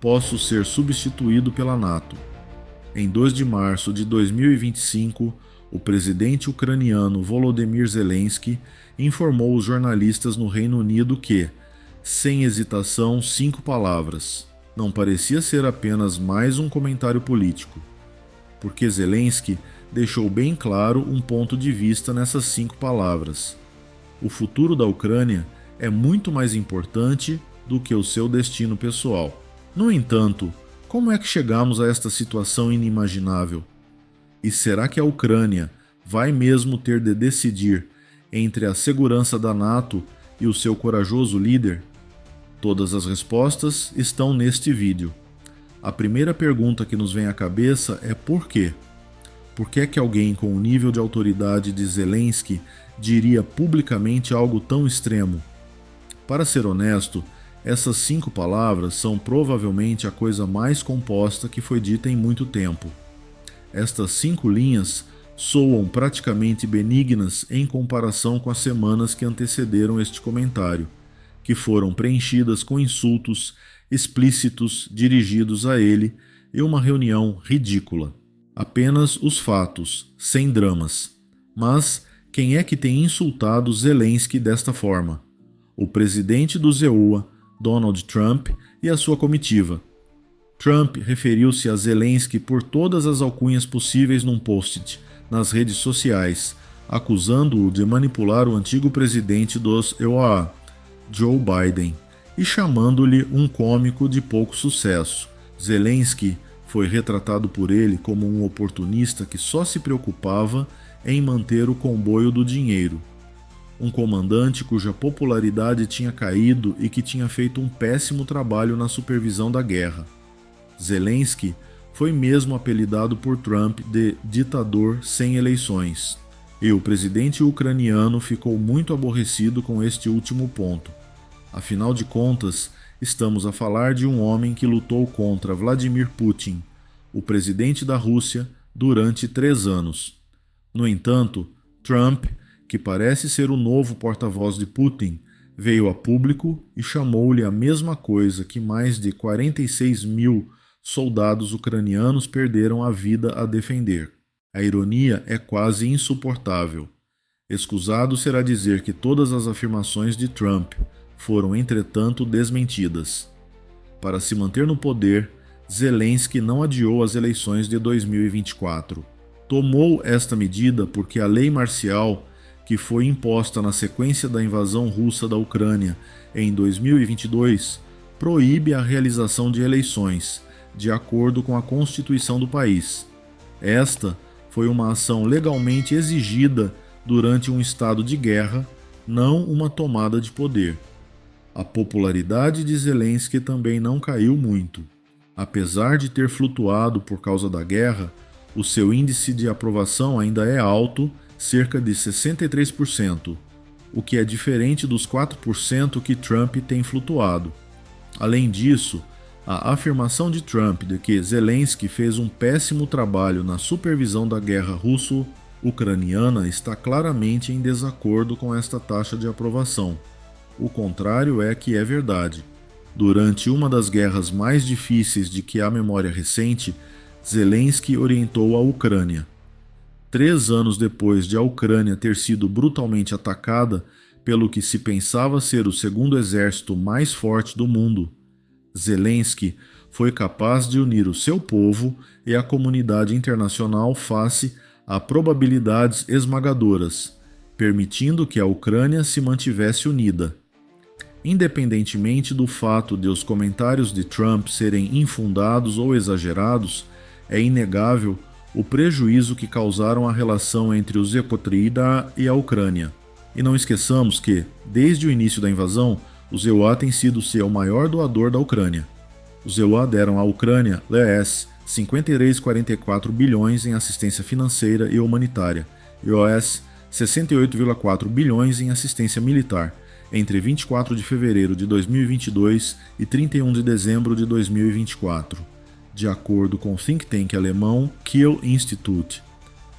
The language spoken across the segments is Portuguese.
posso ser substituído pela NATO. Em 2 de março de 2025, o presidente ucraniano Volodymyr Zelensky informou os jornalistas no Reino Unido que, sem hesitação, 5 palavras. Não parecia ser apenas mais um comentário político, porque Zelensky deixou bem claro um ponto de vista nessas 5 palavras. O futuro da Ucrânia é muito mais importante do que o seu destino pessoal. No entanto, como é que chegamos a esta situação inimaginável? E será que a Ucrânia vai mesmo ter de decidir entre a segurança da NATO e o seu corajoso líder? Todas as respostas estão neste vídeo. A primeira pergunta que nos vem à cabeça é por quê? Por que é que alguém com o nível de autoridade de Zelensky diria publicamente algo tão extremo? Para ser honesto, essas 5 palavras são provavelmente a coisa mais composta que foi dita em muito tempo. Estas 5 linhas soam praticamente benignas em comparação com as semanas que antecederam este comentário, que foram preenchidas com insultos explícitos dirigidos a ele e uma reunião ridícula. Apenas os fatos, sem dramas. Mas quem é que tem insultado Zelensky desta forma? O presidente do ZEUA, Donald Trump, e a sua comitiva. Trump referiu-se a Zelensky por todas as alcunhas possíveis num post nas redes sociais, acusando-o de manipular o antigo presidente dos EUA, Joe Biden, e chamando-lhe um cômico de pouco sucesso. Zelensky foi retratado por ele como um oportunista que só se preocupava em manter o comboio do dinheiro. Um comandante cuja popularidade tinha caído e que tinha feito um péssimo trabalho na supervisão da guerra. Zelensky foi mesmo apelidado por Trump de ditador sem eleições. E o presidente ucraniano ficou muito aborrecido com este último ponto. Afinal de contas, estamos a falar de um homem que lutou contra Vladimir Putin, o presidente da Rússia, durante 3 anos. No entanto, Trump, que parece ser o novo porta-voz de Putin, veio a público e chamou-lhe a mesma coisa que mais de 46 mil soldados ucranianos perderam a vida a defender. A ironia é quase insuportável. Escusado será dizer que todas as afirmações de Trump foram, entretanto, desmentidas. Para se manter no poder, Zelensky não adiou as eleições de 2024. Tomou esta medida porque a lei marcial, que foi imposta na sequência da invasão russa da Ucrânia em 2022, proíbe a realização de eleições, de acordo com a Constituição do país. Esta foi uma ação legalmente exigida durante um estado de guerra, não uma tomada de poder. A popularidade de Zelensky também não caiu muito. Apesar de ter flutuado por causa da guerra, o seu índice de aprovação ainda é alto, cerca de 63%, o que é diferente dos 4% que Trump tem flutuado. Além disso, a afirmação de Trump de que Zelensky fez um péssimo trabalho na supervisão da guerra russo-ucraniana está claramente em desacordo com esta taxa de aprovação. O contrário é que é verdade. Durante uma das guerras mais difíceis de que há memória recente, Zelensky orientou a Ucrânia. 3 anos depois de a Ucrânia ter sido brutalmente atacada pelo que se pensava ser o segundo exército mais forte do mundo, Zelensky foi capaz de unir o seu povo e a comunidade internacional face a probabilidades esmagadoras, permitindo que a Ucrânia se mantivesse unida. Independentemente do fato de os comentários de Trump serem infundados ou exagerados, é inegável o prejuízo que causaram à relação entre os Zepotrida e a Ucrânia. E não esqueçamos que, desde o início da invasão, os EUA têm sido seu maior doador da Ucrânia. Os EUA deram à Ucrânia, US, 53,44 bilhões em assistência financeira e humanitária, e US, 68,4 bilhões em assistência militar, entre 24 de fevereiro de 2022 e 31 de dezembro de 2024, de acordo com o think tank alemão Kiel Institute.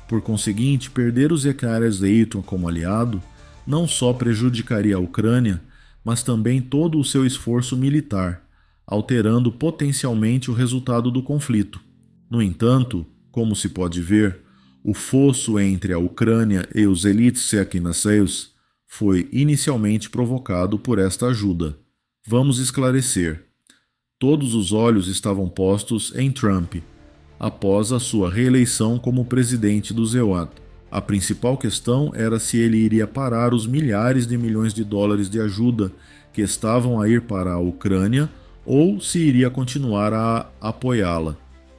Por conseguinte, perder os Ecares-Dayton como aliado não só prejudicaria a Ucrânia, mas também todo o seu esforço militar, alterando potencialmente o resultado do conflito. No entanto, como se pode ver, o fosso entre a Ucrânia e os Elitsekinaseus foi inicialmente provocado por esta ajuda. Vamos esclarecer. Todos os olhos estavam postos em Trump, após a sua reeleição como presidente do ZEUAT. A principal questão era se ele iria parar os milhares de milhões de dólares de ajuda que estavam a ir para a Ucrânia ou se iria continuar a apoiá-la.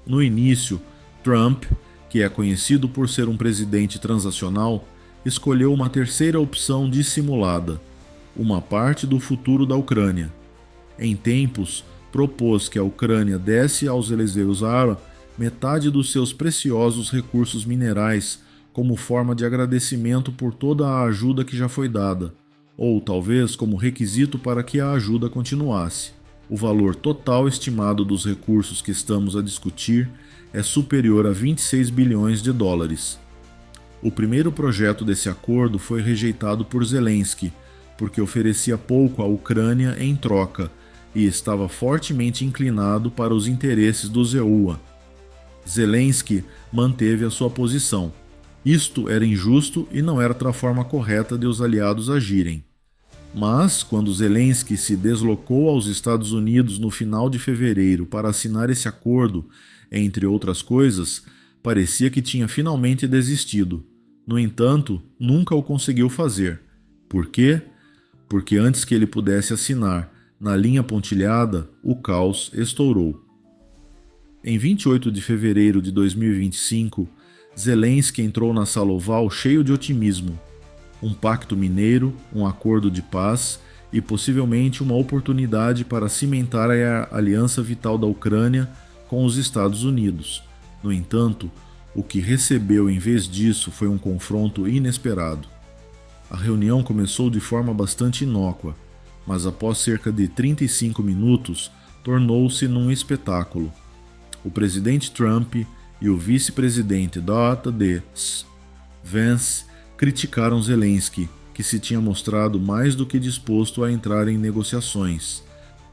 No início, Trump, que é conhecido por ser um presidente transacional, escolheu uma terceira opção dissimulada, uma parte do futuro da Ucrânia. Em tempos, propôs que a Ucrânia desse aos Eleseus Ara metade dos seus preciosos recursos minerais como forma de agradecimento por toda a ajuda que já foi dada, ou talvez como requisito para que a ajuda continuasse. O valor total estimado dos recursos que estamos a discutir é superior a 26 bilhões de dólares. O primeiro projeto desse acordo foi rejeitado por Zelensky, porque oferecia pouco à Ucrânia em troca e estava fortemente inclinado para os interesses do ZEUA. Zelensky manteve a sua posição. Isto era injusto e não era outra forma correta de os aliados agirem. Mas, quando Zelensky se deslocou aos Estados Unidos no final de fevereiro para assinar esse acordo, entre outras coisas, parecia que tinha finalmente desistido. No entanto, nunca o conseguiu fazer. Por quê? Porque antes que ele pudesse assinar, na linha pontilhada, o caos estourou. Em 28 de fevereiro de 2025, Zelensky entrou na sala oval cheio de otimismo. Um pacto mineiro, um acordo de paz e possivelmente uma oportunidade para cimentar a aliança vital da Ucrânia com os Estados Unidos. No entanto, o que recebeu em vez disso foi um confronto inesperado. A reunião começou de forma bastante inócua, mas após cerca de 35 minutos, tornou-se num espetáculo. O presidente Trump e o vice-presidente J.D. Vance criticaram Zelensky, que se tinha mostrado mais do que disposto a entrar em negociações.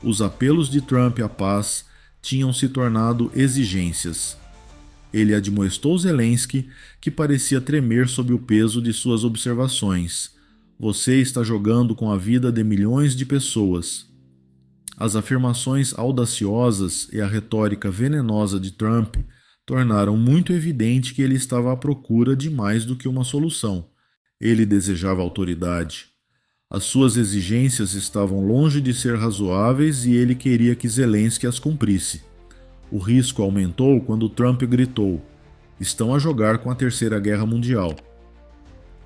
Os apelos de Trump à paz tinham se tornado exigências. Ele admoestou Zelensky, que parecia tremer sob o peso de suas observações. Você está jogando com a vida de milhões de pessoas. As afirmações audaciosas e a retórica venenosa de Trump tornaram muito evidente que ele estava à procura de mais do que uma solução. Ele desejava autoridade. As suas exigências estavam longe de ser razoáveis e ele queria que Zelensky as cumprisse. O risco aumentou quando Trump gritou: "Estão a jogar com a Terceira Guerra Mundial."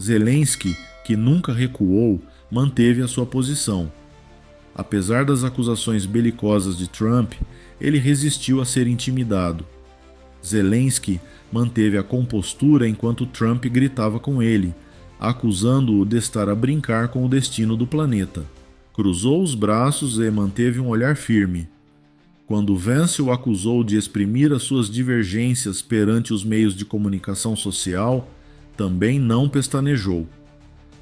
Zelensky, que nunca recuou, manteve a sua posição. Apesar das acusações belicosas de Trump, ele resistiu a ser intimidado. Zelensky manteve a compostura enquanto Trump gritava com ele, acusando-o de estar a brincar com o destino do planeta. Cruzou os braços e manteve um olhar firme. Quando Vance o acusou de exprimir as suas divergências perante os meios de comunicação social, também não pestanejou.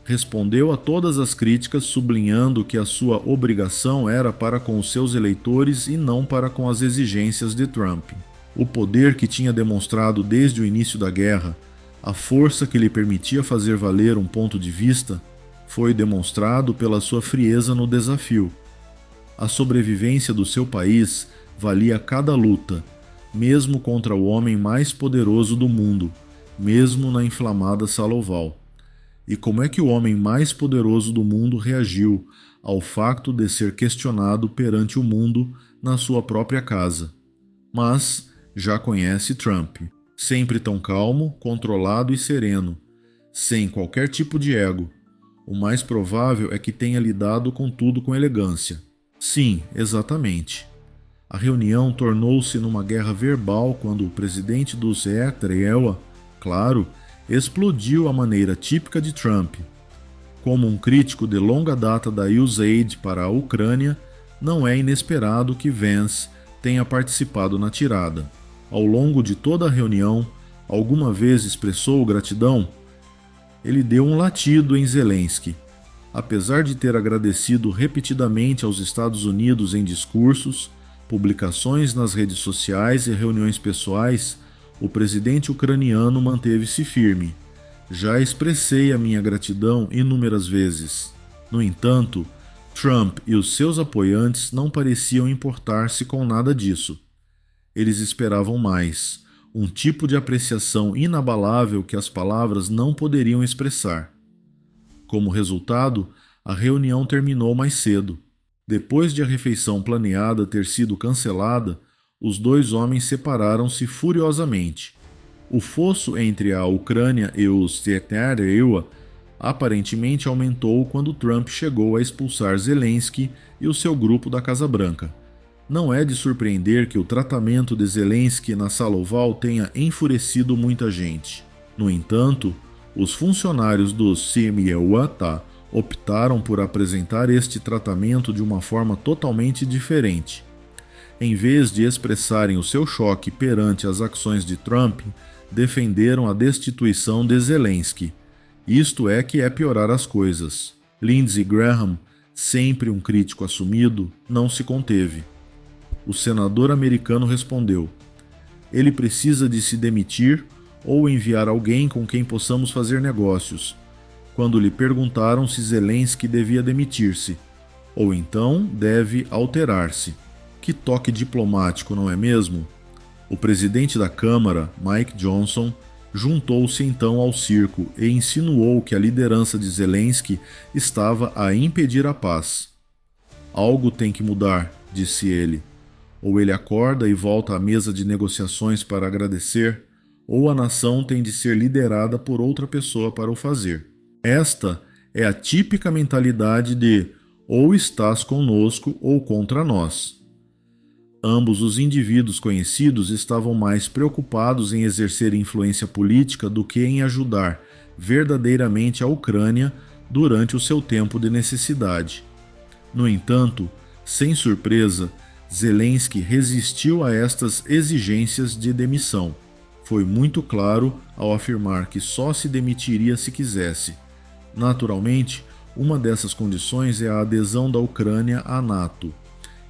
Respondeu a todas as críticas, sublinhando que a sua obrigação era para com os seus eleitores e não para com as exigências de Trump. O poder que tinha demonstrado desde o início da guerra, a força que lhe permitia fazer valer um ponto de vista, foi demonstrado pela sua frieza no desafio. A sobrevivência do seu país valia cada luta, mesmo contra o homem mais poderoso do mundo, mesmo na inflamada sala oval. E como é que o homem mais poderoso do mundo reagiu ao facto de ser questionado perante o mundo na sua própria casa? Mas já conhece Trump, sempre tão calmo, controlado e sereno, sem qualquer tipo de ego. O mais provável é que tenha lidado com tudo com elegância. Sim, exatamente. A reunião tornou-se numa guerra verbal quando o presidente do ZEUAT, claro, explodiu à maneira típica de Trump. Como um crítico de longa data da USAID para a Ucrânia, não é inesperado que Vance tenha participado na tirada. Ao longo de toda a reunião, alguma vez expressou gratidão? Ele deu um latido em Zelensky. Apesar de ter agradecido repetidamente aos Estados Unidos em discursos, publicações nas redes sociais e reuniões pessoais, o presidente ucraniano manteve-se firme. Já expressei a minha gratidão inúmeras vezes. No entanto, Trump e os seus apoiantes não pareciam importar-se com nada disso. Eles esperavam mais, um tipo de apreciação inabalável que as palavras não poderiam expressar. Como resultado, a reunião terminou mais cedo. Depois de a refeição planeada ter sido cancelada, os dois homens separaram-se furiosamente. O fosso entre a Ucrânia e os Tsetaryua aparentemente aumentou quando Trump chegou a expulsar Zelensky e o seu grupo da Casa Branca. Não é de surpreender que o tratamento de Zelensky na sala oval tenha enfurecido muita gente. No entanto, os funcionários do CMEUATA optaram por apresentar este tratamento de uma forma totalmente diferente. Em vez de expressarem o seu choque perante as ações de Trump, defenderam a destituição de Zelensky. Isto é que é piorar as coisas. Lindsey Graham, sempre um crítico assumido, não se conteve. O senador americano respondeu: ele precisa de se demitir ou enviar alguém com quem possamos fazer negócios. Quando lhe perguntaram se Zelensky devia demitir-se, ou então deve alterar-se. Que toque diplomático, não é mesmo? O presidente da Câmara, Mike Johnson, juntou-se então ao circo e insinuou que a liderança de Zelensky estava a impedir a paz. Algo tem que mudar, disse ele. Ou ele acorda e volta à mesa de negociações para agradecer, ou a nação tem de ser liderada por outra pessoa para o fazer. Esta é a típica mentalidade de ou estás conosco ou contra nós. Ambos os indivíduos conhecidos estavam mais preocupados em exercer influência política do que em ajudar verdadeiramente a Ucrânia durante o seu tempo de necessidade. No entanto, sem surpresa, Zelensky resistiu a estas exigências de demissão. Foi muito claro ao afirmar que só se demitiria se quisesse. Naturalmente, uma dessas condições é a adesão da Ucrânia à NATO.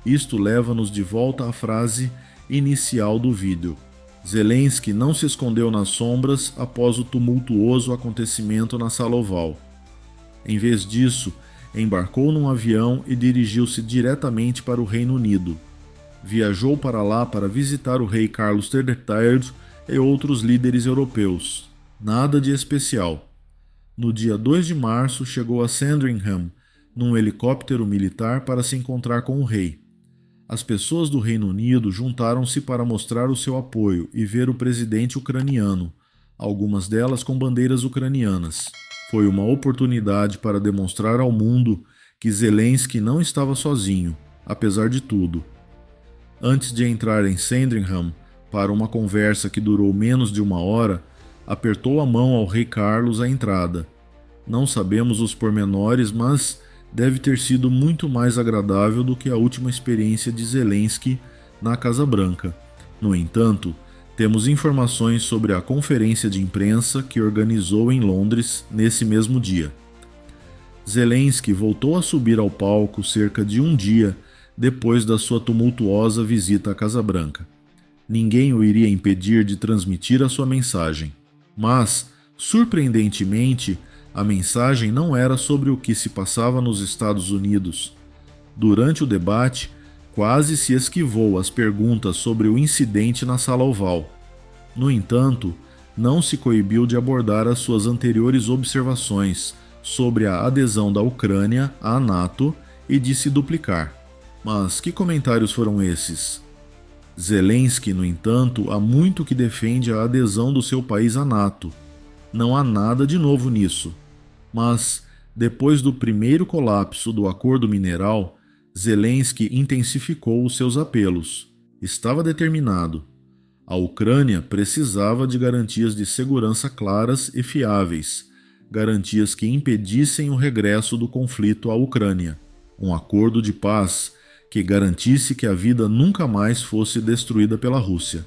Isto leva-nos de volta à frase inicial do vídeo. Zelensky não se escondeu nas sombras após o tumultuoso acontecimento na sala oval. Em vez disso, embarcou num avião e dirigiu-se diretamente para o Reino Unido. Viajou para lá para visitar o rei Carlos III e outros líderes europeus. Nada de especial. No dia 2 de março, chegou a Sandringham, num helicóptero militar para se encontrar com o rei. As pessoas do Reino Unido juntaram-se para mostrar o seu apoio e ver o presidente ucraniano, algumas delas com bandeiras ucranianas. Foi uma oportunidade para demonstrar ao mundo que Zelensky não estava sozinho, apesar de tudo. Antes de entrar em Sandringham para uma conversa que durou menos de uma hora, apertou a mão ao rei Carlos à entrada. Não sabemos os pormenores, mas deve ter sido muito mais agradável do que a última experiência de Zelensky na Casa Branca. No entanto, temos informações sobre a conferência de imprensa que organizou em Londres nesse mesmo dia. Zelensky voltou a subir ao palco cerca de um dia depois da sua tumultuosa visita à Casa Branca. Ninguém o iria impedir de transmitir a sua mensagem. Mas, surpreendentemente, a mensagem não era sobre o que se passava nos Estados Unidos. Durante o debate, quase se esquivou as perguntas sobre o incidente na sala oval. No entanto, não se coibiu de abordar as suas anteriores observações sobre a adesão da Ucrânia à NATO e de se duplicar. Mas que comentários foram esses? Zelensky, no entanto, há muito que defende a adesão do seu país à NATO. Não há nada de novo nisso. Mas, depois do primeiro colapso do acordo mineral, Zelensky intensificou os seus apelos. Estava determinado. A Ucrânia precisava de garantias de segurança claras e fiáveis, garantias que impedissem o regresso do conflito à Ucrânia. Um acordo de paz que garantisse que a vida nunca mais fosse destruída pela Rússia.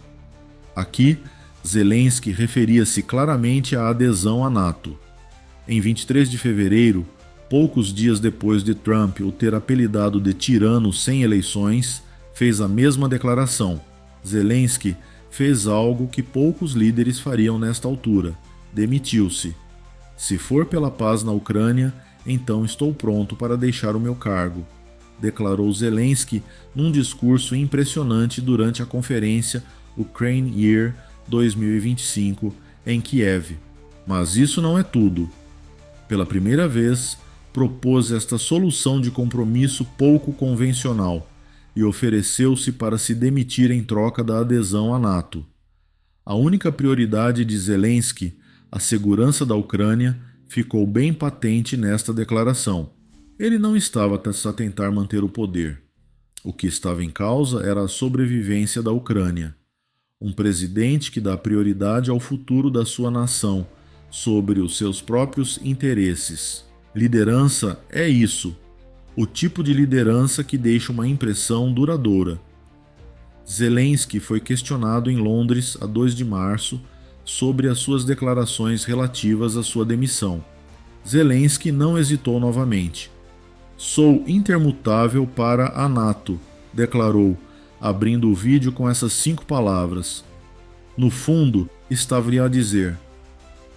Aqui, Zelensky referia-se claramente à adesão à NATO. Em 23 de fevereiro, poucos dias depois de Trump o ter apelidado de tirano sem eleições, fez a mesma declaração. Zelensky fez algo que poucos líderes fariam nesta altura: demitiu-se. Se for pela paz na Ucrânia, então estou pronto para deixar o meu cargo, declarou Zelensky num discurso impressionante durante a conferência Ukraine Year 2025 em Kiev. Mas isso não é tudo. Pela primeira vez, propôs esta solução de compromisso pouco convencional e ofereceu-se para se demitir em troca da adesão à NATO. A única prioridade de Zelensky, a segurança da Ucrânia, ficou bem patente nesta declaração. Ele não estava a tentar manter o poder. O que estava em causa era a sobrevivência da Ucrânia. Um presidente que dá prioridade ao futuro da sua nação sobre os seus próprios interesses. Liderança é isso, o tipo de liderança que deixa uma impressão duradoura. Zelensky foi questionado em Londres a 2 de março sobre as suas declarações relativas à sua demissão. Zelensky não hesitou novamente. "Sou intermutável para a NATO", declarou, abrindo o vídeo com essas 5 palavras. No fundo, estava a dizer: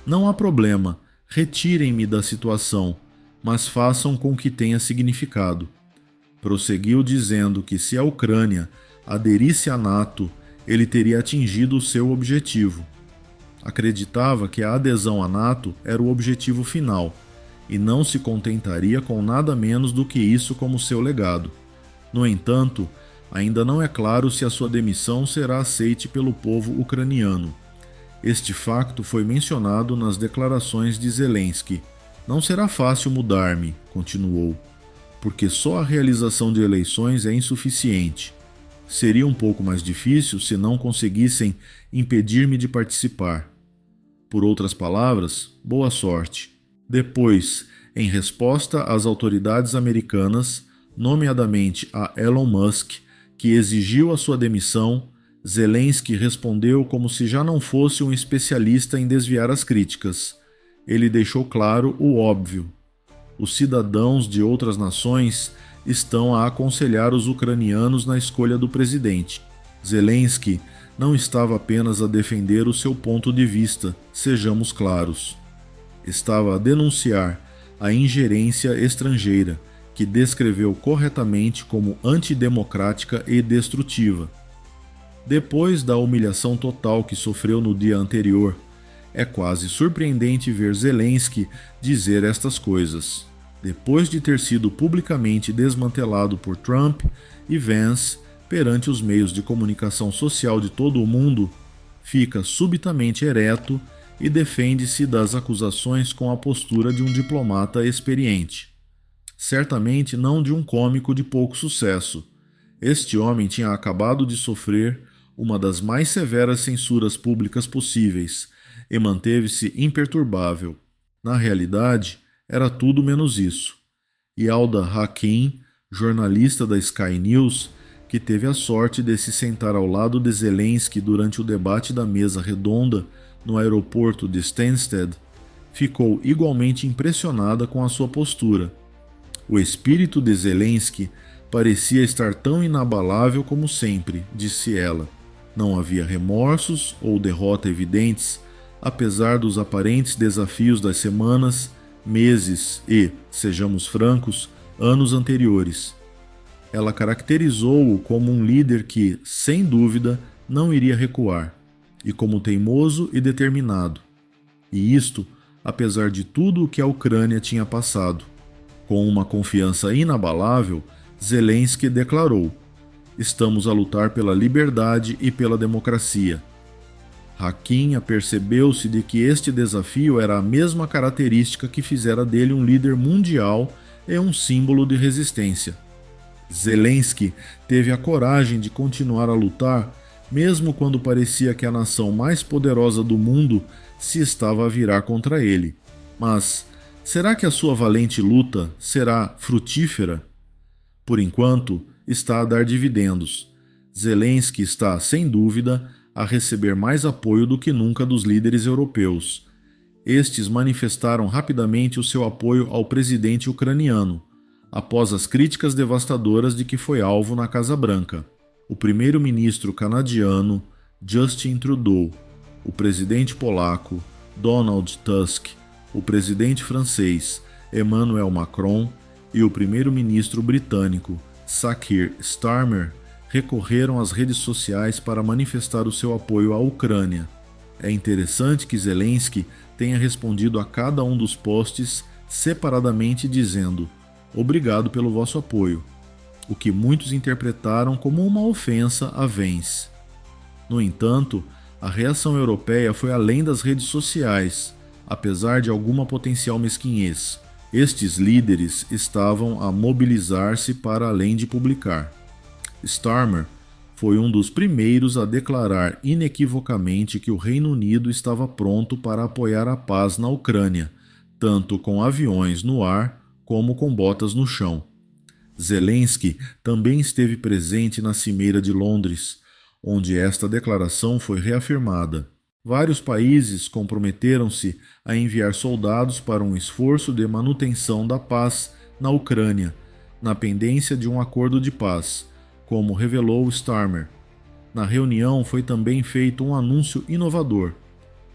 "Não há problema, retirem-me da situação, mas façam com que tenha significado." Prosseguiu dizendo que se a Ucrânia aderisse à NATO, ele teria atingido o seu objetivo. Acreditava que a adesão à NATO era o objetivo final, e não se contentaria com nada menos do que isso como seu legado. No entanto, ainda não é claro se a sua demissão será aceite pelo povo ucraniano. Este facto foi mencionado nas declarações de Zelensky. "Não será fácil mudar-me", continuou, "porque só a realização de eleições é insuficiente. Seria um pouco mais difícil se não conseguissem impedir-me de participar. Por outras palavras, boa sorte." Depois, em resposta às autoridades americanas, nomeadamente a Elon Musk, que exigiu a sua demissão, Zelensky respondeu como se já não fosse um especialista em desviar as críticas. Ele deixou claro o óbvio: os cidadãos de outras nações estão a aconselhar os ucranianos na escolha do presidente. Zelensky não estava apenas a defender o seu ponto de vista, sejamos claros. Estava a denunciar a ingerência estrangeira, que descreveu corretamente como antidemocrática e destrutiva. Depois da humilhação total que sofreu no dia anterior, é quase surpreendente ver Zelensky dizer estas coisas. Depois de ter sido publicamente desmantelado por Trump e Vance perante os meios de comunicação social de todo o mundo, fica subitamente ereto e defende-se das acusações com a postura de um diplomata experiente. Certamente não de um cômico de pouco sucesso. Este homem tinha acabado de sofrer uma das mais severas censuras públicas possíveis e manteve-se imperturbável. Na realidade, era tudo menos isso. Yalda Hakim, jornalista da Sky News, que teve a sorte de se sentar ao lado de Zelensky durante o debate da mesa redonda no aeroporto de Stansted, ficou igualmente impressionada com a sua postura. O espírito de Zelensky parecia estar tão inabalável como sempre, disse ela. Não havia remorsos ou derrota evidentes, apesar dos aparentes desafios das semanas, meses e, sejamos francos, anos anteriores. Ela caracterizou-o como um líder que, sem dúvida, não iria recuar, e como teimoso e determinado. E isto, apesar de tudo o que a Ucrânia tinha passado. Com uma confiança inabalável, Zelensky declarou: "Estamos a lutar pela liberdade e pela democracia." Hakim apercebeu-se de que este desafio era a mesma característica que fizera dele um líder mundial e um símbolo de resistência. Zelensky teve a coragem de continuar a lutar, mesmo quando parecia que a nação mais poderosa do mundo se estava a virar contra ele. Mas será que a sua valente luta será frutífera? Por enquanto, está a dar dividendos. Zelensky está, sem dúvida, a receber mais apoio do que nunca dos líderes europeus. Estes manifestaram rapidamente o seu apoio ao presidente ucraniano, após as críticas devastadoras de que foi alvo na Casa Branca. o primeiro-ministro canadiano Justin Trudeau, o presidente polaco Donald Tusk, o presidente francês Emmanuel Macron e o primeiro-ministro britânico Keir Starmer recorreram às redes sociais para manifestar o seu apoio à Ucrânia. É interessante que Zelensky tenha respondido a cada um dos posts separadamente dizendo "Obrigado pelo vosso apoio", o que muitos interpretaram como uma ofensa a Vance. No entanto, a reação europeia foi além das redes sociais, apesar de alguma potencial mesquinhez. Estes líderes estavam a mobilizar-se para além de publicar. Starmer foi um dos primeiros a declarar inequivocamente que o Reino Unido estava pronto para apoiar a paz na Ucrânia, tanto com aviões no ar como com botas no chão. Zelensky também esteve presente na Cimeira de Londres, onde esta declaração foi reafirmada. Vários países comprometeram-se a enviar soldados para um esforço de manutenção da paz na Ucrânia, na pendência de um acordo de paz, como revelou Starmer. Na reunião foi também feito um anúncio inovador.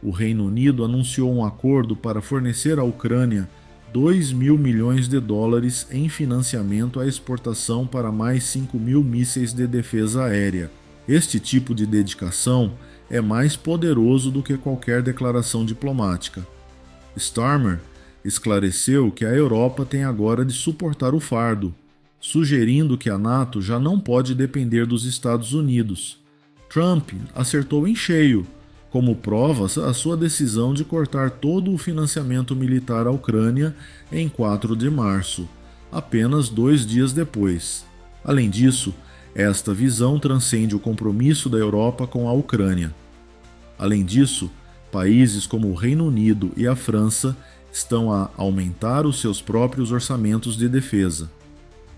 O Reino Unido anunciou um acordo para fornecer à Ucrânia 2 mil milhões de dólares em financiamento à exportação para mais 5 mil mísseis de defesa aérea. Este tipo de dedicação é mais poderoso do que qualquer declaração diplomática. Starmer esclareceu que a Europa tem agora de suportar o fardo, sugerindo que a NATO já não pode depender dos Estados Unidos. Trump acertou em cheio, como prova a sua decisão de cortar todo o financiamento militar à Ucrânia em 4 de março, apenas 2 dias depois. Além disso, esta visão transcende o compromisso da Europa com a Ucrânia. Além disso, países como o Reino Unido e a França estão a aumentar os seus próprios orçamentos de defesa.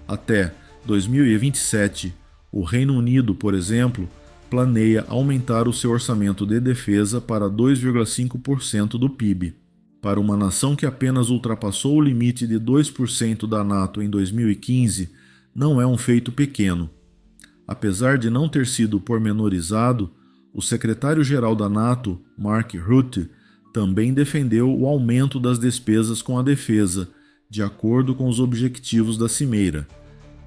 Até 2027, o Reino Unido, por exemplo, planeia aumentar o seu orçamento de defesa para 2,5% do PIB. Para uma nação que apenas ultrapassou o limite de 2% da NATO em 2015, não é um feito pequeno. Apesar de não ter sido pormenorizado, o secretário-geral da NATO, Mark Rutte, também defendeu o aumento das despesas com a defesa, de acordo com os objetivos da cimeira.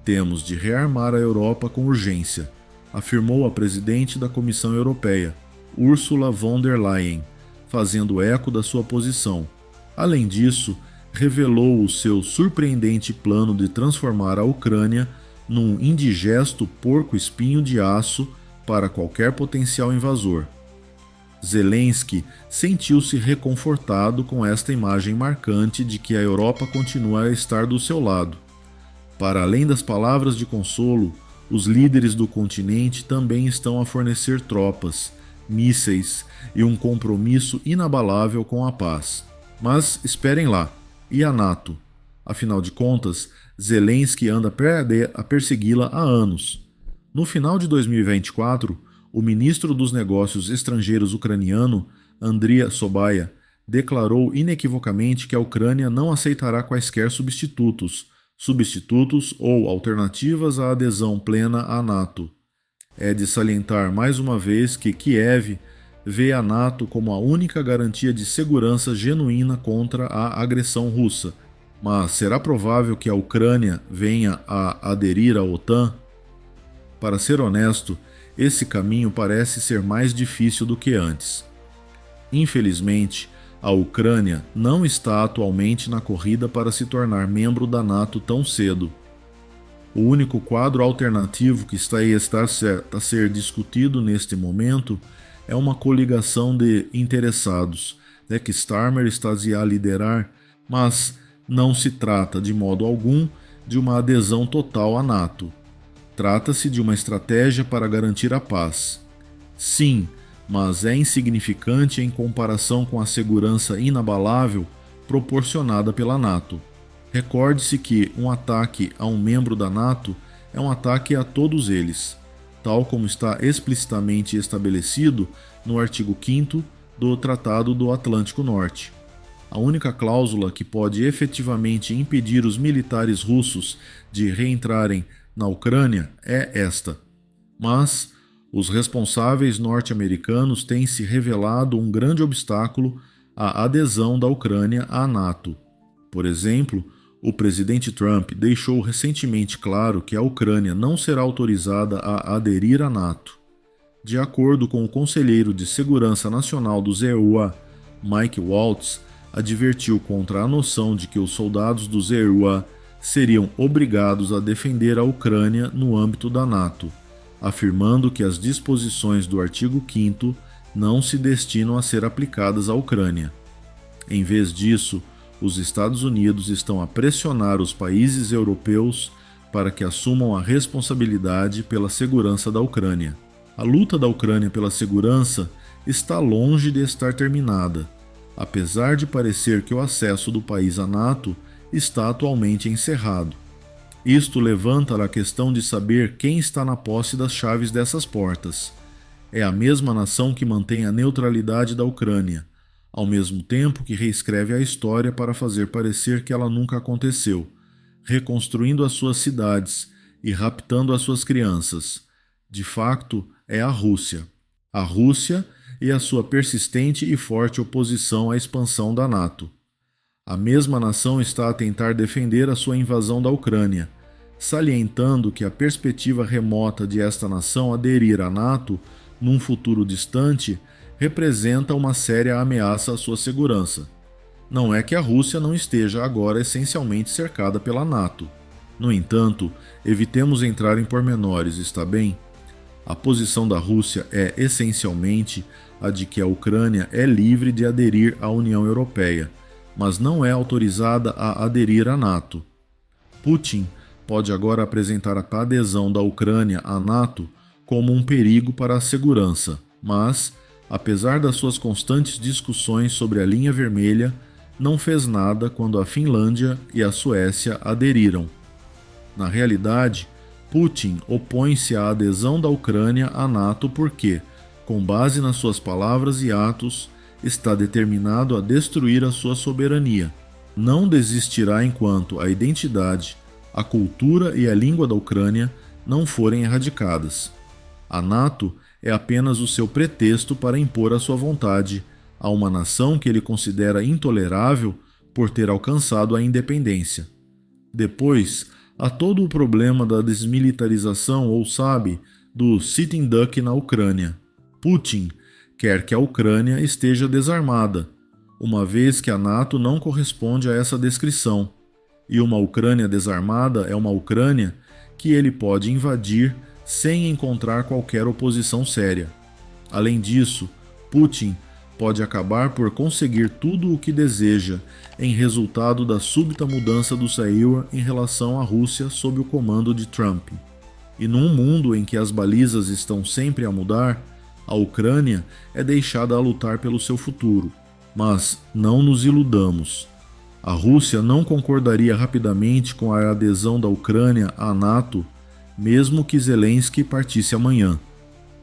Temos de rearmar a Europa com urgência, afirmou a presidente da Comissão Europeia, Ursula von der Leyen, fazendo eco da sua posição. Além disso, revelou o seu surpreendente plano de transformar a Ucrânia num indigesto porco-espinho de aço para qualquer potencial invasor. Zelensky sentiu-se reconfortado com esta imagem marcante de que a Europa continua a estar do seu lado. Para além das palavras de consolo, os líderes do continente também estão a fornecer tropas, mísseis e um compromisso inabalável com a paz. Mas esperem lá, e a NATO? Afinal de contas, Zelensky anda a persegui-la há anos. No final de 2024, o ministro dos Negócios Estrangeiros ucraniano, Andriy Soboia, declarou inequivocamente que a Ucrânia não aceitará quaisquer substitutos ou alternativas à adesão plena à NATO. É de salientar mais uma vez que Kiev vê a NATO como a única garantia de segurança genuína contra a agressão russa. Mas será provável que a Ucrânia venha a aderir à OTAN? Para ser honesto, esse caminho parece ser mais difícil do que antes. Infelizmente, a Ucrânia não está atualmente na corrida para se tornar membro da NATO tão cedo. O único quadro alternativo que está a ser discutido neste momento é uma coligação de interessados, que Starmer está a liderar, mas não se trata de modo algum de uma adesão total à NATO. Trata-se de uma estratégia para garantir a paz. Sim, mas é insignificante em comparação com a segurança inabalável proporcionada pela NATO. Recorde-se que um ataque a um membro da NATO é um ataque a todos eles, tal como está explicitamente estabelecido no artigo 5º do Tratado do Atlântico Norte. A única cláusula que pode efetivamente impedir os militares russos de reentrarem na Ucrânia é esta: Mas os responsáveis norte-americanos têm se revelado um grande obstáculo à adesão da Ucrânia à NATO. Por exemplo, o presidente Trump deixou recentemente claro que a Ucrânia não será autorizada a aderir à NATO. De acordo com o conselheiro de Segurança Nacional do ZEUA, Mike Waltz, advertiu contra a noção de que os soldados do ZEUA seriam obrigados a defender a Ucrânia no âmbito da NATO, afirmando que as disposições do artigo 5º não se destinam a ser aplicadas à Ucrânia. Em vez disso, os Estados Unidos estão a pressionar os países europeus para que assumam a responsabilidade pela segurança da Ucrânia. A luta da Ucrânia pela segurança está longe de estar terminada, apesar de parecer que o acesso do país à NATO está atualmente encerrado. Isto levanta a questão de saber quem está na posse das chaves dessas portas. É a mesma nação que mantém a neutralidade da Ucrânia, ao mesmo tempo que reescreve a história para fazer parecer que ela nunca aconteceu, reconstruindo as suas cidades e raptando as suas crianças. De facto, é a Rússia. A Rússia e a sua persistente e forte oposição à expansão da NATO. A mesma nação está a tentar defender a sua invasão da Ucrânia, salientando que a perspectiva remota de esta nação aderir à NATO num futuro distante representa uma séria ameaça à sua segurança. Não é que a Rússia não esteja agora essencialmente cercada pela NATO. No entanto, evitemos entrar em pormenores, está bem? A posição da Rússia é essencialmente a de que a Ucrânia é livre de aderir à União Europeia, mas não é autorizada a aderir à NATO. Putin pode agora apresentar a adesão da Ucrânia à NATO como um perigo para a segurança, mas, apesar das suas constantes discussões sobre a linha vermelha, não fez nada quando a Finlândia e a Suécia aderiram. Na realidade, Putin opõe-se à adesão da Ucrânia à NATO porque, com base nas suas palavras e atos, está determinado a destruir a sua soberania. Não desistirá enquanto a identidade, a cultura e a língua da Ucrânia não forem erradicadas. A NATO é apenas o seu pretexto para impor a sua vontade a uma nação que ele considera intolerável por ter alcançado a independência. Depois, há todo o problema da desmilitarização ou, sabe, do sitting duck na Ucrânia. Putin quer que a Ucrânia esteja desarmada, uma vez que a NATO não corresponde a essa descrição, e uma Ucrânia desarmada é uma Ucrânia que ele pode invadir sem encontrar qualquer oposição séria. Além disso, Putin pode acabar por conseguir tudo o que deseja em resultado da súbita mudança do ZEUA em relação à Rússia sob o comando de Trump. E num mundo em que as balizas estão sempre a mudar, a Ucrânia é deixada a lutar pelo seu futuro. Mas não nos iludamos. A Rússia não concordaria rapidamente com a adesão da Ucrânia à NATO, mesmo que Zelensky partisse amanhã.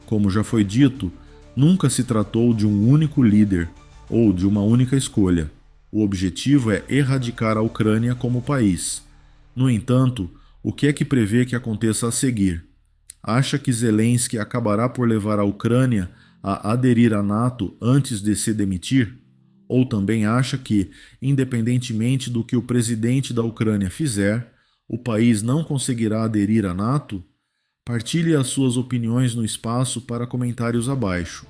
Como já foi dito, nunca se tratou de um único líder ou de uma única escolha. O objetivo é erradicar a Ucrânia como país. No entanto, o que é que prevê que aconteça a seguir? Acha que Zelensky acabará por levar a Ucrânia a aderir à NATO antes de se demitir? Ou também acha que, independentemente do que o presidente da Ucrânia fizer, o país não conseguirá aderir à NATO? Partilhe as suas opiniões no espaço para comentários abaixo.